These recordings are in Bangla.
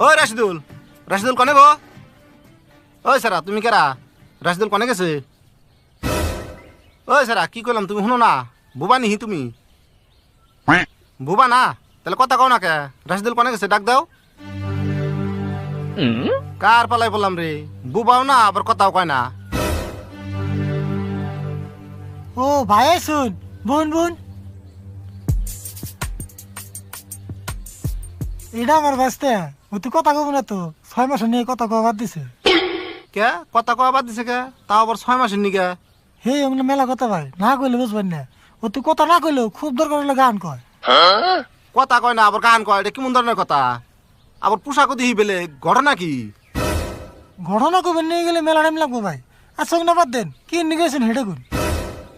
ওই রাশিদুল, রাশিদুল কনে গো? ওই সারা তুমি কেরা? রাশিদুল কনে গেছে? ওই সারা কি করলাম তুমি শুনো না? বুবা নিহি তুমি? বুবা না তাহলে কথা কও না কে? রাশিদুল কনে গেছে ডাক দাও। কার পালাই বললাম রে? বুবাও না আবার কথাও কয় না। ও ভাই শুন, বোন বোন এটা আমার বাঁচতে ও তুই কথা কব না তো 6 মাস নিয়ে কথা কওয়া বাদ দিছে। কে কথা কওয়া বাদ দিছে কে? তাও আবার 6 মাসের নিকে? হে আমরা মেলা কথা ভাই না কইলে বুঝবেন না। ও তুই কথা না কইলেও খুব দরকার হলে গান কয়। কথা কয় না আবার গান কয়, এটা কেমন ধরনের কথা? আবার পোশাকও দিহি বেলে, ঘটনা কি? ঘটনা কবেন নিয়ে গেলে মেলা টাইম লাগবো ভাই। আচ্ছা না বাদ দেন, কি নিয়ে গেছেন হেঁটে কোন?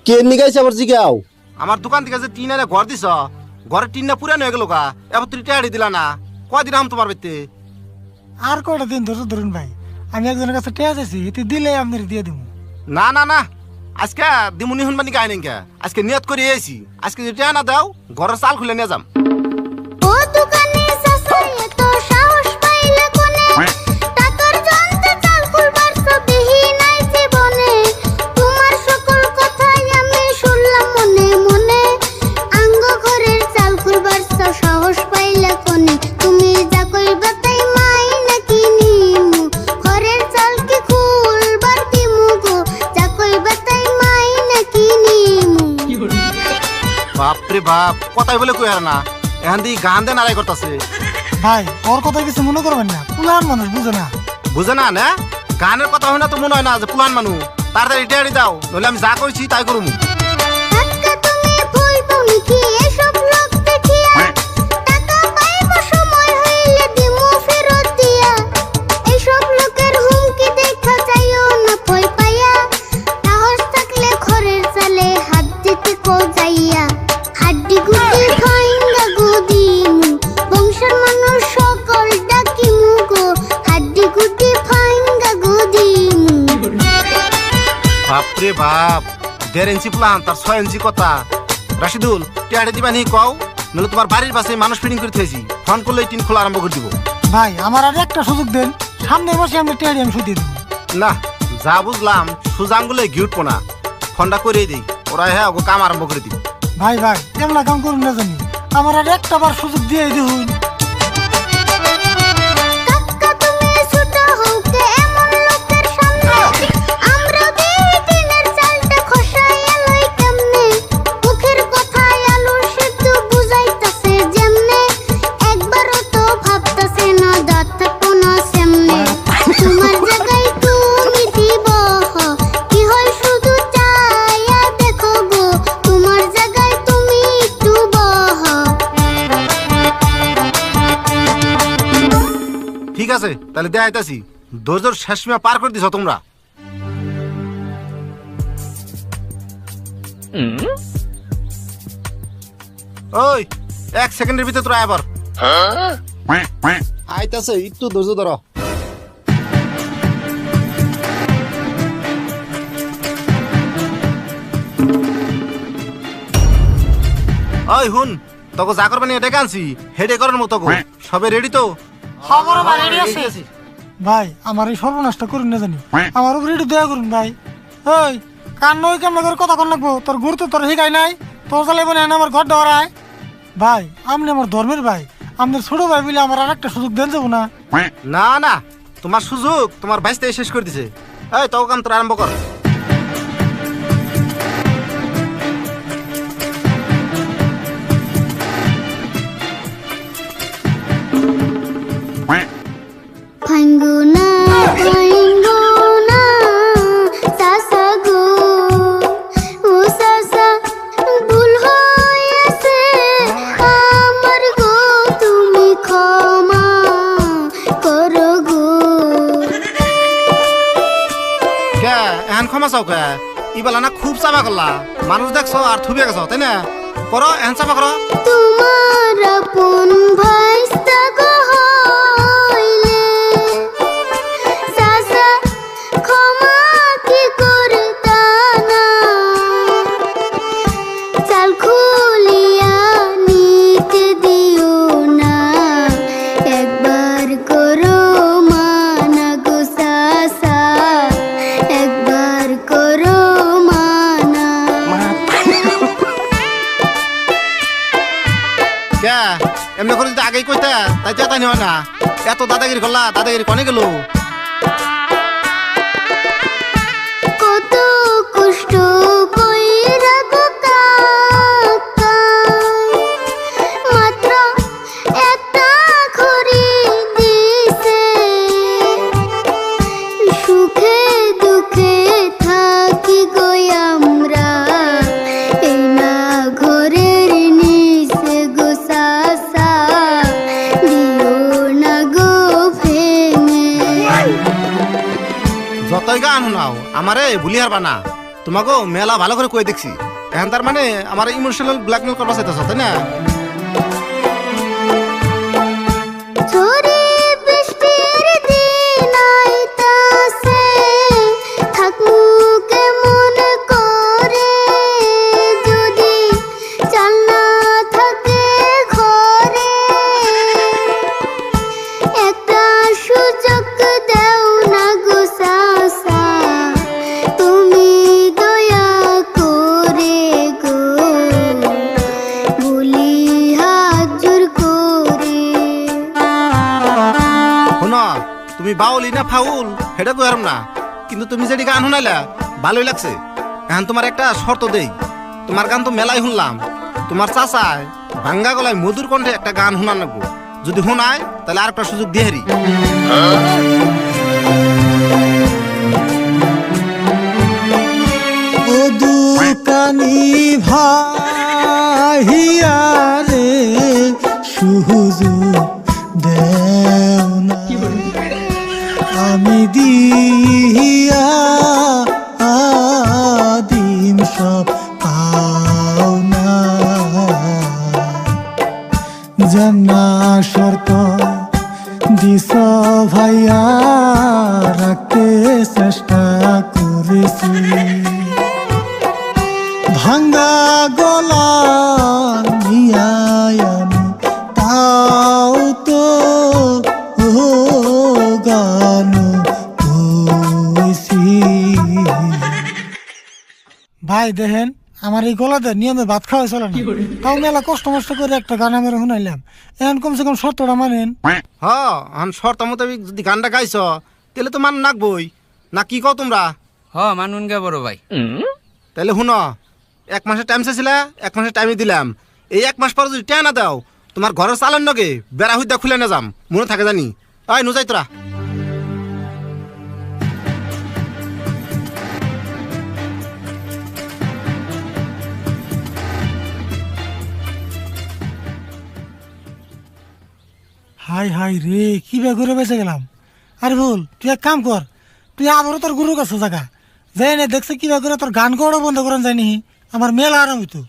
কে নিগাইছে আবার জিগাও? আমার দোকান থেকে যে টিন এনে ঘর দিছ, ঘরের টিনটা পুরানো হয়ে গেল কা, এবার তুই টেয়ারি দিলা না। কয়দিন আম তোমার বাড়িতে? আর কয়টা দিন ধরুন ভাই, আমি একজনের কাছে টেয়া চাইছি, এতে দিলে আপনার দিয়ে দিব। না না না, আজকে দিমুনি শুনবানি গাই নাই কে? আজকে নিয়ত করে এসেছি, আজকে যদি টেয়া না দাও ঘরের চাল খুলে নিয়ে যাম। ও দোকানে সাসাই এত সাহস পাইলে কোনে টাকার জন্তে চাল খুলবার সবিহি নাই জীবনে তোমার সকল কথাই আমি শুনলাম মনে মনে আঙ্গ ঘরের চাল খুলবার সাহস পাইলে কোনে তুমি যা কইবা তাই মাই নাকি নিমু ঘরের চাল কি খুলবার দিমু গো যা কইবা তাই মাই নাকি নিমু। বাপরে বাপ, কথাই বলে কই আর না, এখন দিয়ে গান দেন আড়াই করতেছে। ভাই ওর কথা কিছু মনে করবেন না, পুলান মানুষ বুঝে না। বুঝে না না? গানের কথা হয় না তো মনে হয় না যে পুলান মানুষ। তাড়াতাড়ি টেয়ারি দাও, নইলে আমি যা কইছি তাই করুম। টাকা তুমি ভুল পাওনি কি এসব লোক দেখিয়া টাকা পাইব সময় হইলে দিমু ফেরত দিয়া এইসব লোকের হুমকি দেখা যাইও না ভয় পাইয়া সাহস থাকলে ঘরের চালে হাত দিতে কো যাইয়া হাড্ডি গুটি ভাঙ্গা গো দিমু বংশের মানুষ সকল ডাকিমু গো হাড্ডি গুটি ভাঙ্গা গো দিমু। বাপরে বাপ, 1.5 ইঞ্চি প্লান তার 6 ইঞ্চি কথা। রাশিদুল টেয়ারি দিবা নি কও, নইলে তোমার বাড়ির পাশে মানুষ ফিটিং করে থেছি, ফোন করলে টিন খোলা আরম্ভ করে দিব। ভাই আমার আর একটা সুযোগ দেন, সামনের মাসে আমরা টেয়ারি আমি শুধু দেবো। না যা বুঝলাম সুজাঙ্গুলে ঘিউটবো না, ফোনটা করেই দিই, ওরা হ্যাঁ ওকে কাম আরম্ভ করে দিব। ভাই ভাই এমন কাম করুন না জানি, আমার আর একটা বার সুযোগ দিয়ে দিন। কাকা তুমি ছোট হওকে এমন লোকের সামনে আমরা দিই দিনের চালটা খসাইয়া লই কেমনে মুখের কথায় আলু সেদ্ধ বুঝাইতাছে যেমনে একবারও তো ভাবতাছে না দাঁত থাকবো না সেমনে তোমার জায়গায় তুমি দিব কি হয় শুধু চাইয়া দেখো গো তোমার জায়গায় তুমি একটু বহ। ঠিক আছে তাহলে দেয়া আইতাছি, ধৈর্যর শেষ সীমা পার করে দিছ তোমরা। ওই 1 সেকেন্ডের ভিতরে তোরা আবার আইতাছে, একটু ধৈর্য ধরো। ওই হুন, তোকে যা করবেন এটা আনছি হেডে করার মতো গো, সবে রেডি তো? ভাই আমার এই সর্বনাশটা করুন না জানি, আমার উপরে একটু দয়া করুন ভাই। ওই কান নই কেমন করে কথা কন লাগবো, তোর গুরু তো তোর শিখাই নাই, তোর চালাইব না আমার ঘর ডরায়। ভাই আপনি আমার ধর্মের ভাই, আমাদের ছোট ভাই বলে আমার আর একটা সুযোগ দেন যাবো না? না না, তোমার সুযোগ তোমার বাইশটাই শেষ করে দিছে। এই তোকে কাম তোরা আরম্ভ কর। ভাঙ্গুনা ভাঙ্গুনা সাসা গো ও সাসা ভুল হয়েছে আমার গো তুমি ক্ষমা করো গো। কে এখন ক্ষমা চাও কে? ইবেলা না খুব চাপা করলা, মানুষ দেখছো আর থুবিয়ে গেছো তাই না? করো এখন চাপা করো। তোমার আপন ভাইস্তা গো হইলে সাসা ক্ষমা কি করতা না চাল খুলিয়া নিতে দিও না একবার করে কে এমনি করে যদি আগেই কইতা তাই চেতানি হয় না। এত দাদাগিরি করলা, দাদাগিরি কনে গেল? কত কষ্ট কইরা গো কাকাই, মাত্র একটা খড়ি দিছে, সুখে দুঃখে থাকি গো আমরা এই না ঘরের নিচে গো সাসা, দিও না গো ভেঙে। যতই গান শোনাও আমারে ভুলি হারবা না। তোমাকে মেলা ভালো করে কই দেখছি, এখন তার মানে আমার ইমোশনাল ব্ল্যাকমেল করবা চাইতেছ তাই না? ঝড়ে বৃষ্টির দিন আইতাছে, থাকমু কেমন করে যদি চাল না থাকে ঘরে। একটা সুযোগ দাও না গো সাসা, তুমি দয়া করে গো, বলি হাত জোর করে। শোনো, তুমি বাউলি না ফাউল সেটা কইরাম না, কিন্তু তুমি যেটি গান শোনাইলা ভালোই লাগছে। এখন তোমার একটা শর্ত দেই, তোমার গান তো মেলাই শুনলাম, তোমার চাচায় ভাঙ্গা গলায় মধুর কণ্ঠে একটা গান শোনান লাগবো। যদি শোনায় তাহলে আর একটা সুযোগ দিয়ে হারি। ও দুকানি ভাইয়া রে সুযোগ দেও না, আমি দিয়া আদিম সব পাও না, জানা শর্ত দিস ভাইয়া, রাখতে চেষ্টা করেছি, ভাঙ্গা গলা নিয়ায় আমি তাও তো গান কইছি। ভাই দেখেন, আমার এই গলাতে নিয়মে ভাত খাওয়া চলে না, তাও মেলা কষ্ট মষ্ট করে একটা গান আমরা শুনাইলাম, এখন কমসে কম শর্তটা মানেন। হ, এখন শর্ত মোতাবেক যদি গানটা গাইছ তাহলে তো মান নাকবই না, কি কও তোমরা? হ মানুন গে বড় ভাই। তাহলে শুনো, 1 মাসের টাইম চাইছিলা, 1 মাসের টাইমই দিলাম। এই 1 মাস পর যদি টাকা না দাও, তোমার ঘরের চালান নগে বেড়া হইদা খুলে না যাম, মনে থাকে জানি। ওই নুজাই তোরা। হাই হাই রে, কি বে ঘুরে বেঁচে গেলাম। আরে ভুল, তুই এক কাম কর, তুই আবারও তোর গুরুর কাছে জায়গা যাই না, দেখছে কি বে করে তোর গান করাও বন্ধ করেন যায়নি, আমার মেলা আরাম হইতো।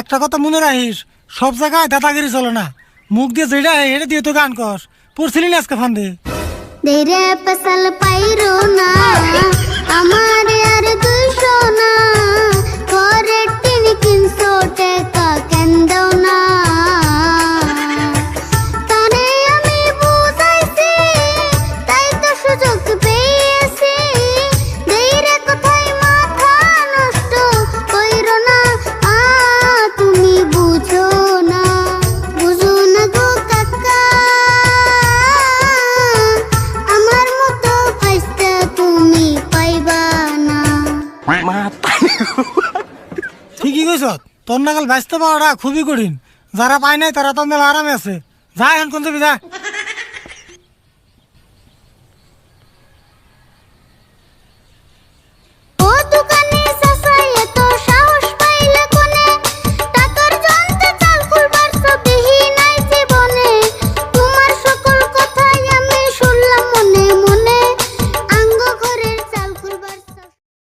একটা কথা মনে রাখিস, সব জায়গায় দাদাগিরি চলে না, মুখ দিয়ে যেটা হেঁটে দিয়ে তো গান কর, পড়ছিলি না আজকে ফান্দে। দেরে পেশাল পাইরো না আমার আর 200 না, ঘরের টিন 300 টাকা কেন দাও না, তারে আমি বুঝাইছি তাই তো সুযোগ পেয়েছি, দেরে কোথায় মাথা নষ্ট কইরো না, তুমি বুঝো না, বুঝো না গো কাকা, আমার মতো ফাইস্তা তুমি পাইবা না। ঠিকই কইস, তোর নাগাল বাঁচতে পাওয়াটা খুবই কঠিন, যারা পায় নাই তারা তো মেলা আরামে আছে। যা এখন কোন যাবি যা।